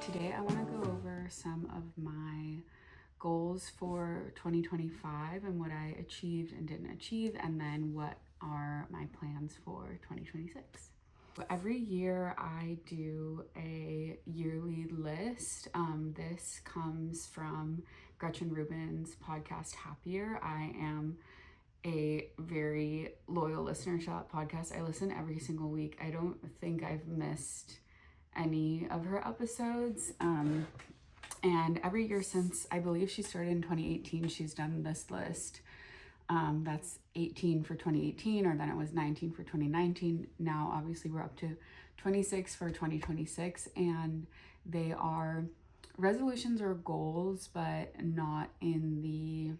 Today I want to go over some of my goals for 2025 and what I achieved and didn't achieve, and then what are my plans for 2026. Every year I do a yearly list. This comes from Gretchen Rubin's podcast Happier. I am a very loyal listener to that podcast. I listen every single week. I don't think I've missed any of her episodes. And every year since, I believe she started in 2018, she's done this list. That's 18 for 2018, or then it was 19 for 2019. Now, obviously, we're up to 26 for 2026, and they are resolutions or goals, but not in the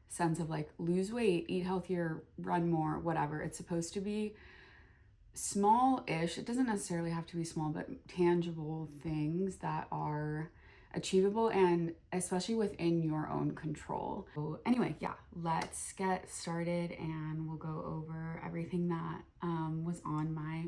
sense of like lose weight, eat healthier, run more, whatever. It's supposed to be small-ish. It doesn't necessarily have to be small, but tangible things that are achievable and especially within your own control. So anyway, yeah, let's get started and we'll go over everything that was on my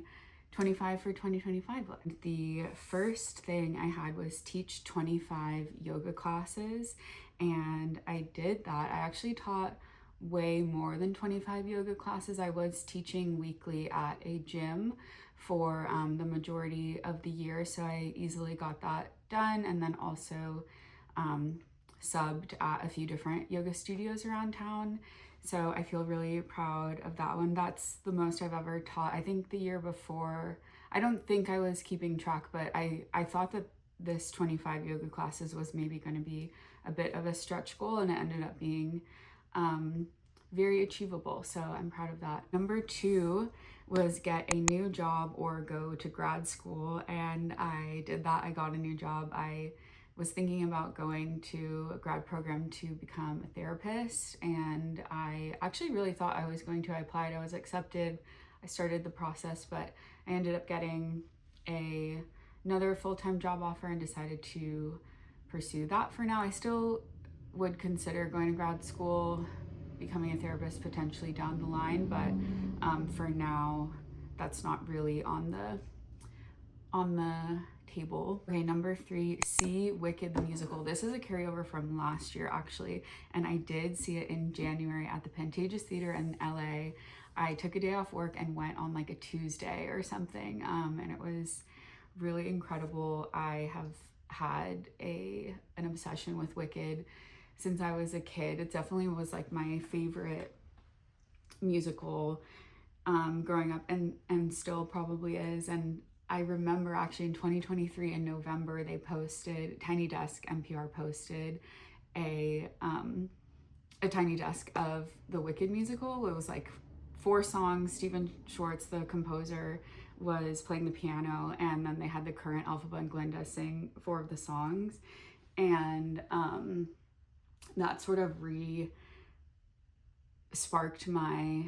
25 for 2025 list. The first thing I had was teach 25 yoga classes, and I did that. I actually taught way more than 25 yoga classes. I was teaching weekly at a gym for the majority of the year, so I easily got that done, and then also subbed at a few different yoga studios around town. So I feel really proud of that one. That's the most I've ever taught. I think the year before, I don't think I was keeping track, but I thought that this 25 yoga classes was maybe going to be a bit of a stretch goal, and it ended up being very achievable. So I'm proud of that. Number 2 was get a new job or go to grad school, and I did that. I got a new job. I was thinking about going to a grad program to become a therapist, and I actually really thought I was going to. I applied, I was accepted, I started the process, but I ended up getting another full-time job offer and decided to pursue that for now. I still would consider going to grad school, becoming a therapist potentially down the line, but for now that's not really on the table. Okay, number 3, see Wicked the musical. This is a carryover from last year actually, and I did see it in January at the Pantages Theater in LA. I took a day off work and went on like a Tuesday or something, and it was really incredible. I have had an obsession with Wicked since I was a kid. It definitely was like my favorite musical growing up, and still probably is. And I remember actually in 2023 in November, they posted, Tiny Desk NPR posted a Tiny Desk of the Wicked musical. It was like 4 songs. Stephen Schwartz, the composer, was playing the piano, and then they had the current Elphaba and Glinda sing 4 of the songs, and that sort of sparked my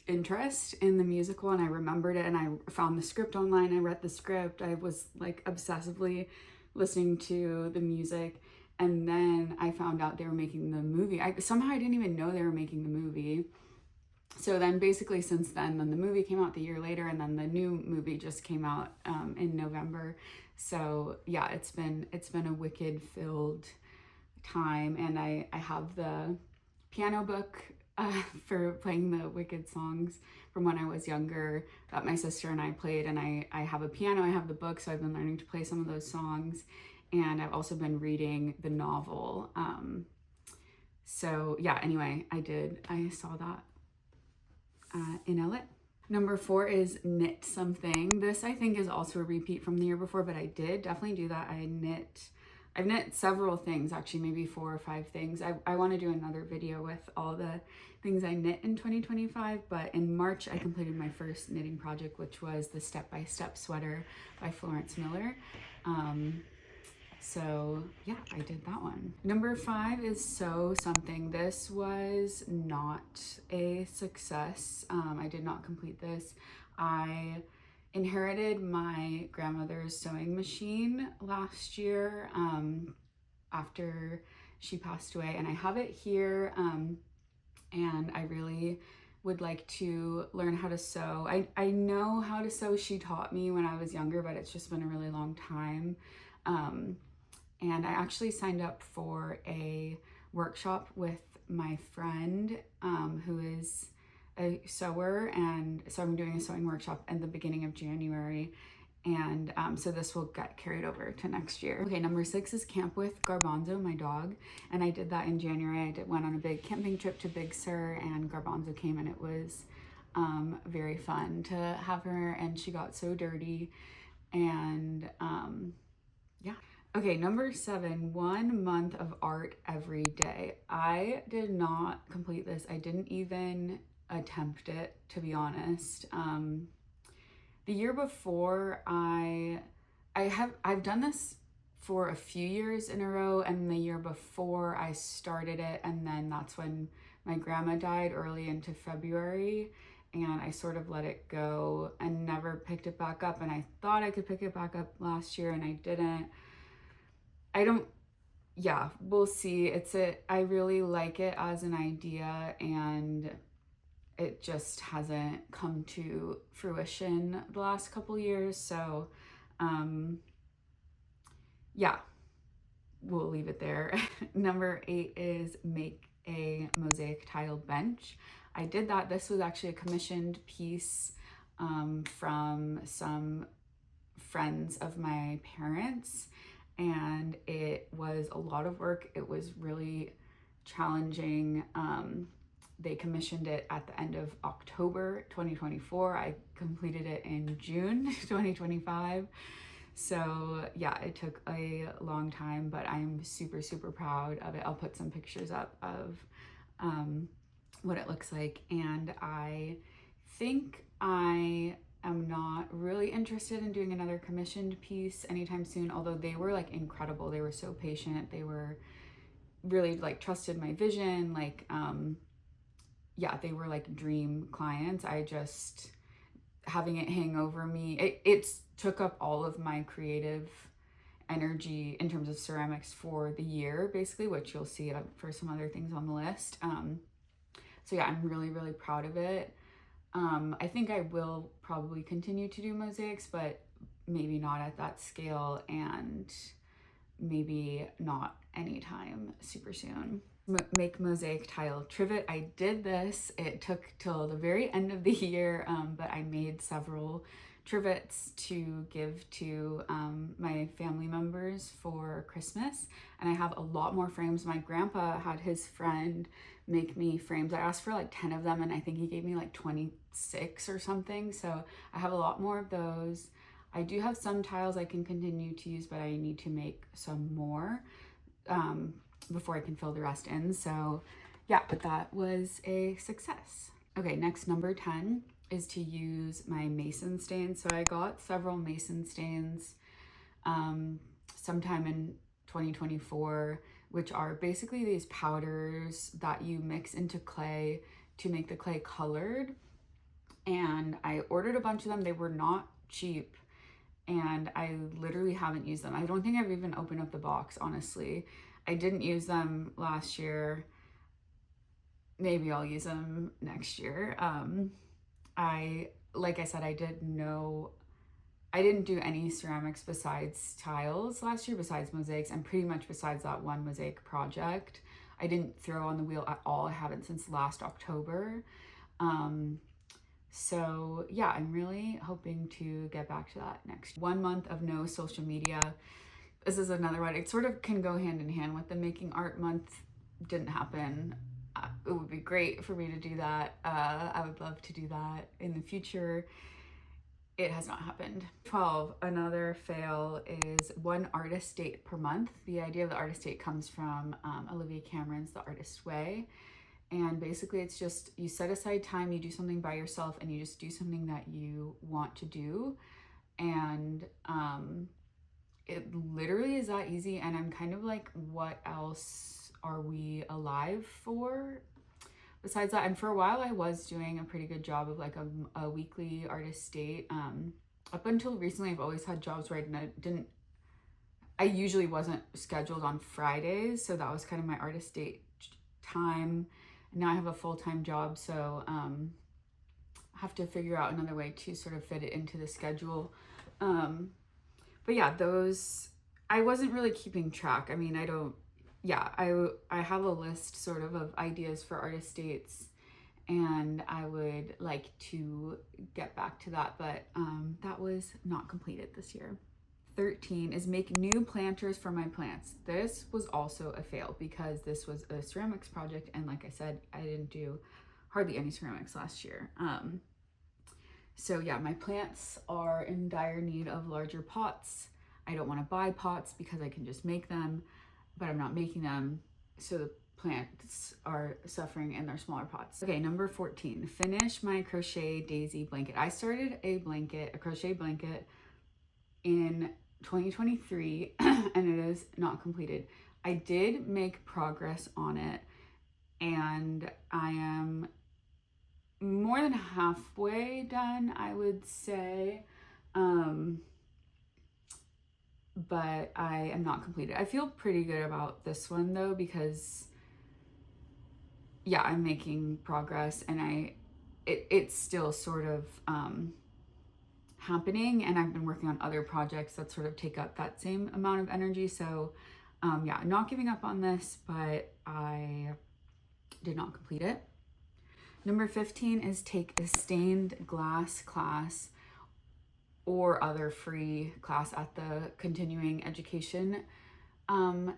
interest in the musical, and I remembered it, and I found the script online. I read the script. I was like obsessively listening to the music, and then I found out they were making the movie. Somehow I didn't even know they were making the movie. So then basically since then the movie came out the year later, and then the new movie just came out in November. So yeah, it's been a Wicked filled time, and I have the piano book for playing the Wicked songs from when I was younger that my sister and I played, and I have a piano, I have the book, so I've been learning to play some of those songs, and I've also been reading the novel. So yeah, anyway, I saw that in LA. Number 4 is knit something. This I think is also a repeat from the year before, but I did definitely do that. I've knit several things, actually maybe 4 or 5 things. I want to do another video with all the things I knit in 2025, but in March I completed my first knitting project, which was the Step by Step sweater by Florence Miller. So yeah, I did that one. Number 5 is Sew Something. This was not a success. I did not complete this. I inherited my grandmother's sewing machine last year after she passed away, and I have it here, and I really would like to learn how to sew. I know how to sew. She taught me when I was younger, but it's just been a really long time. And I actually signed up for a workshop with my friend who is a sewer, and so I'm doing a sewing workshop in the beginning of January, and so this will get carried over to next year. Okay, number 6 is camp with Garbanzo, my dog, and I did that in January. Went on a big camping trip to Big Sur, and Garbanzo came, and it was very fun to have her, and she got so dirty, and yeah. Okay, number 7, 1 month of art every day. I did not complete this. I didn't even attempt it, to be honest. The year before, I've done this for a few years in a row, and the year before I started it, and then that's when my grandma died early into February, and I sort of let it go and never picked it back up, and I thought I could pick it back up last year, and I didn't. Yeah, we'll see. I really like it as an idea, and it just hasn't come to fruition the last couple years. So, yeah, we'll leave it there. Number 8 is make a mosaic tile bench. I did that. This was actually a commissioned piece from some friends of my parents, and it was a lot of work. It was really challenging. They commissioned it at the end of October 2024. I completed it in June 2025. So yeah, it took a long time, but I'm super, super proud of it. I'll put some pictures up of what it looks like. And I think I am not really interested in doing another commissioned piece anytime soon, although they were like incredible. They were so patient. They were really like trusted my vision. Like, yeah, they were like dream clients. I just, having it hang over me, it took up all of my creative energy in terms of ceramics for the year, basically, which you'll see for some other things on the list. So yeah, I'm really, really proud of it. I think I will probably continue to do mosaics, but maybe not at that scale, and maybe not anytime super soon. Make mosaic tile trivet. I did this. It took till the very end of the year, but I made several trivets to give to my family members for Christmas, and I have a lot more frames. My grandpa had his friend make me frames. I asked for like 10 of them, and I think he gave me like 26 or something, so I have a lot more of those. I do have some tiles I can continue to use, but I need to make some more before I can fill the rest in. So yeah, but that was a success. Okay, next, number 10 is to use my mason stains. So I got several mason stains sometime in 2024, which are basically these powders that you mix into clay to make the clay colored. And I ordered a bunch of them. They were not cheap, and I literally haven't used them. I don't think I've even opened up the box, honestly. I didn't use them last year. Maybe I'll use them next year. Like I said, I didn't do any ceramics besides tiles last year, besides mosaics, and pretty much besides that one mosaic project. I didn't throw on the wheel at all. I haven't since last October. So yeah, I'm really hoping to get back to that next. 1 month of no social media. This is another one. It sort of can go hand in hand with the making art month. Didn't happen. It would be great for me to do that. I would love to do that in the future. It has not happened. 12, another fail, is 1 artist date per month. The idea of the artist date comes from Olivia Cameron's The Artist Way. And basically it's just, you set aside time, you do something by yourself, and you just do something that you want to do. And it literally is that easy. And I'm kind of like, what else are we alive for besides that? And for a while I was doing a pretty good job of like a weekly artist date. Up until recently, I've always had jobs where I usually wasn't scheduled on Fridays. So that was kind of my artist date time. Now I have a full-time job, so have to figure out another way to sort of fit it into the schedule. But yeah, those, I wasn't really keeping track. I mean, I have a list sort of ideas for artist dates, and I would like to get back to that, but that was not completed this year. 13 is make new planters for my plants. This was also a fail because this was a ceramics project, and like I said, I didn't do hardly any ceramics last year. So yeah, my plants are in dire need of larger pots. I don't want to buy pots because I can just make them, but I'm not making them, so the plants are suffering in their smaller pots. Okay, number 14, finish my crochet daisy blanket. I started a crochet blanket in 2023 and it is not completed. I did make progress on it, and I am more than halfway done, I would say. But I am not completed. I feel pretty good about this one though, because yeah, I'm making progress, and it's still sort of happening, and I've been working on other projects that sort of take up that same amount of energy. So yeah, not giving up on this, but I did not complete it. Number 15 is take a stained glass class or other free class at the continuing education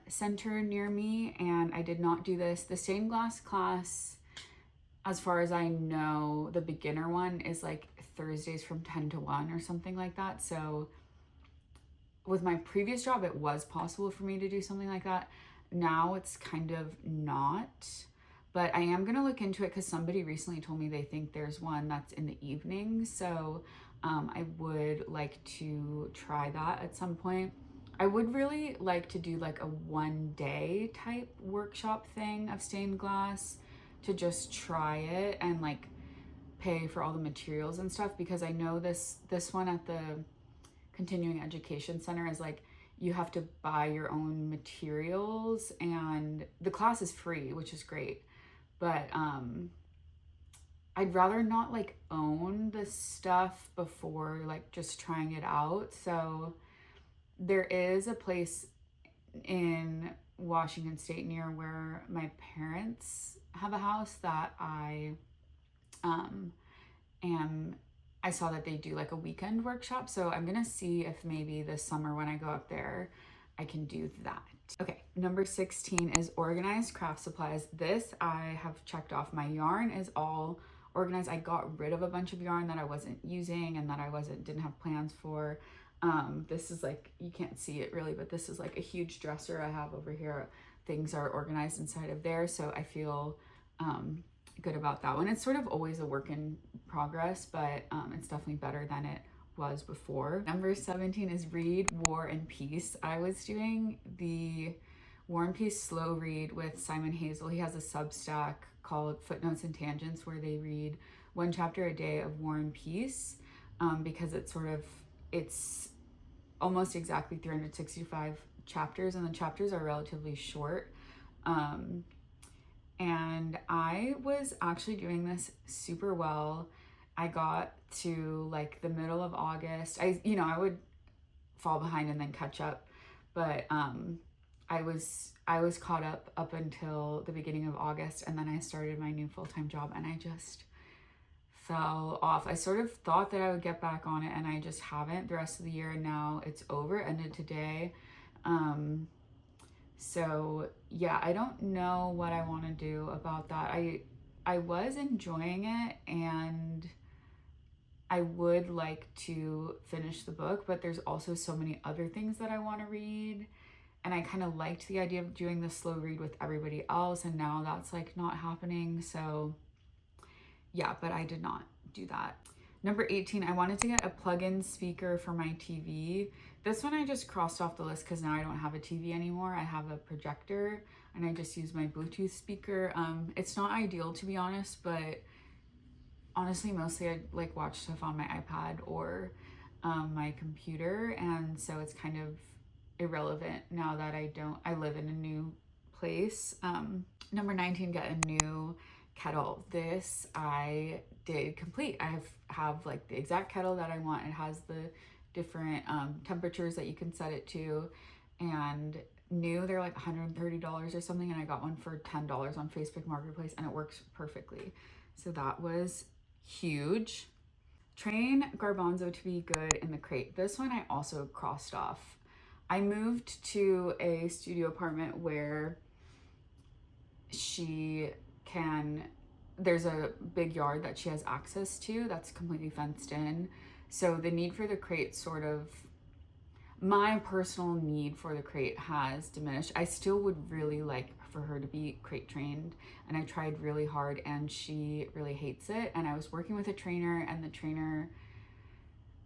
center near me, and I did not do this. The stained glass class, as far as I know, the beginner one is like Thursdays from 10 to 1 or something like that. So with my previous job, it was possible for me to do something like that. Now it's kind of not, but I am gonna look into it because somebody recently told me they think there's one that's in the evening. So I would like to try that at some point. I would really like to do like a 1-day type workshop thing of stained glass, to just try it and like pay for all the materials and stuff, because I know this one at the continuing education center is like you have to buy your own materials, and the class is free, which is great, but I'd rather not like own the stuff before like just trying it out. So there is a place in Washington State near where my parents have a house that I I saw that they do like a weekend workshop. So I'm gonna see if maybe this summer when I go up there, I can do that. Okay, number 16 is organized craft supplies. This I have checked off. My yarn is all organized. I got rid of a bunch of yarn that I wasn't using and that I didn't have plans for. This is like, you can't see it really, but this is like a huge dresser I have over here. Things are organized inside of there, so I feel good about that one. It's sort of always a work in progress, but it's definitely better than it was before. Number 17 is read War and Peace. I was doing the War and Peace slow read with Simon Hazel. He has a Substack called Footnotes and Tangents where they read one chapter a day of War and Peace, because it's almost exactly 365 chapters, and the chapters are relatively short. And I was actually doing this super well. I got to like the middle of August. I would fall behind and then catch up, but I was caught up until the beginning of August, and then I started my new full-time job, and I just fell off. I sort of thought that I would get back on it, and I just haven't the rest of the year, and now it's over, ended today. So yeah, I don't know what I want to do about that. I was enjoying it, and I would like to finish the book, but there's also so many other things that I want to read, and I kind of liked the idea of doing the slow read with everybody else, and now that's like not happening. So yeah, but I did not do that. Number 18, I wanted to get a plug-in speaker for my TV. This one I just crossed off the list because now I don't have a TV anymore. I have a projector, and I just use my Bluetooth speaker. It's not ideal, to be honest, but honestly, mostly I like watch stuff on my iPad or my computer, and so it's kind of irrelevant now that I live in a new place. Number 19, get a new kettle. This I did complete. I have like the exact kettle that I want. It has the different temperatures that you can set it to, and new they're like $130 or something, and I got one for $10 on Facebook Marketplace, and it works perfectly. So that was huge. Train Garbanzo to be good in the crate. This one I also crossed off. I moved to a studio apartment where there's a big yard that she has access to that's completely fenced in. So the need for the crate my personal need for the crate has diminished. I still would really like for her to be crate trained, and I tried really hard, and she really hates it. And I was working with a trainer, and the trainer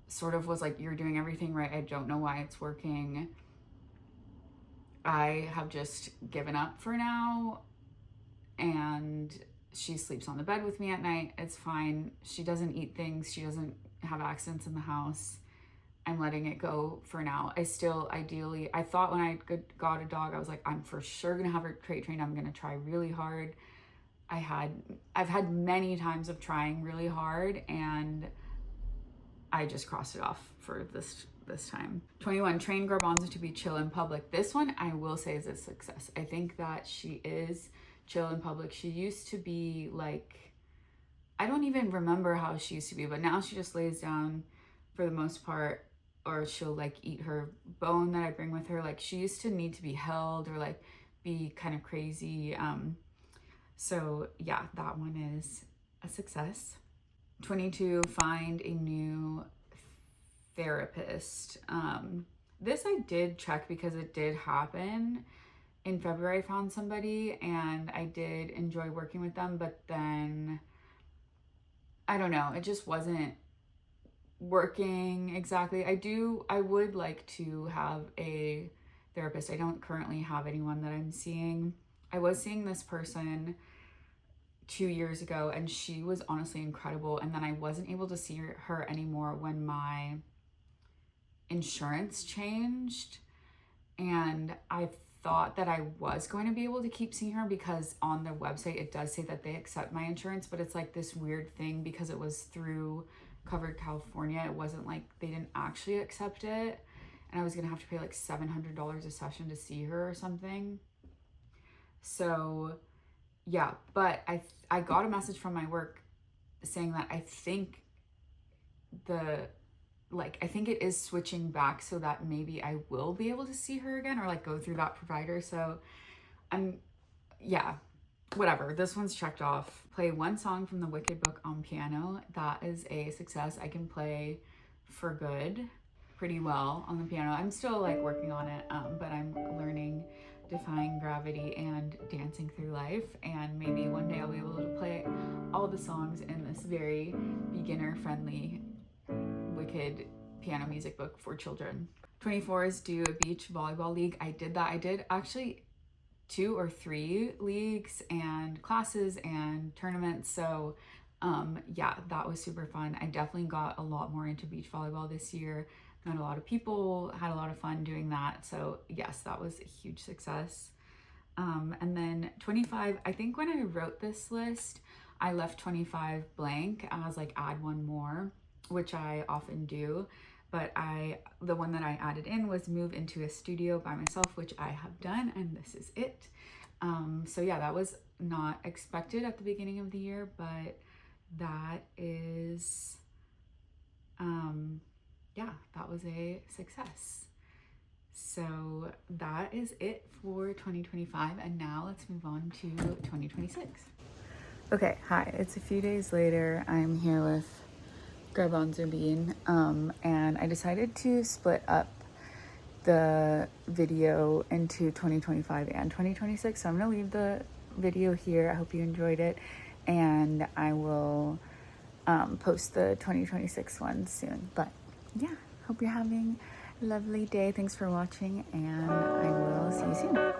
sort of was like, you're doing everything right. I don't know why it's working. I have just given up for now, and she sleeps on the bed with me at night. It's fine. She doesn't eat things. She doesn't have accidents in the house. I'm letting it go for now. I thought when I got a dog, I was like, I'm for sure gonna have her crate trained. I'm gonna try really hard. I've had many times of trying really hard, and I just crossed it off for this time. 21, train Garbanzo to be chill in public. This one I will say is a success. I think that she is chill in public. She used to be like, I don't even remember how she used to be, but now she just lays down for the most part, or she'll like eat her bone that I bring with her. Like, she used to need to be held or like be kind of crazy. So yeah, that one is a success. 22, find a new therapist. This I did check because it did happen. In February, I found somebody and I did enjoy working with them, but then I don't know, it just wasn't working exactly. I would like to have a therapist. I don't currently have anyone that I'm seeing. I was seeing this person 2 years ago, and she was honestly incredible, and then I wasn't able to see her anymore when my insurance changed, and I thought that I was going to be able to keep seeing her because on the website it does say that they accept my insurance, but it's like this weird thing because it was through Covered California. It wasn't like they didn't actually accept it, and I was gonna have to pay like $700 a session to see her or something. So yeah, but I got a message from my work saying that I think it is switching back so that maybe I will be able to see her again or like go through that provider. So whatever. This one's checked off. Play one song from the Wicked book on piano. That is a success. I can play for good pretty well on the piano. I'm still like working on it, but I'm learning Defying Gravity and Dancing Through Life, and maybe one day I'll be able to play all the songs in this very beginner-friendly Wicked piano music book for children. 24 is do a beach volleyball league. I did that. I did actually 2 or 3 leagues and classes and tournaments. So yeah, that was super fun. I definitely got a lot more into beach volleyball this year. Met a lot of people, had a lot of fun doing that. So yes, that was a huge success. And then 25, I think when I wrote this list, I left 25 blank. I was like, add one more, which I often do. But the one that I added in was move into a studio by myself, which I have done, and this is it. So yeah, that was not expected at the beginning of the year, but that is, yeah, that was a success. So that is it for 2025, and now let's move on to 2026. Okay, hi, it's a few days later. I'm here with Garbanzo Bean, and I decided to split up the video into 2025 and 2026, so I'm gonna leave the video here. I hope you enjoyed it, and I will post the 2026 one soon. But yeah, hope you're having a lovely day. Thanks for watching, and I will see you soon.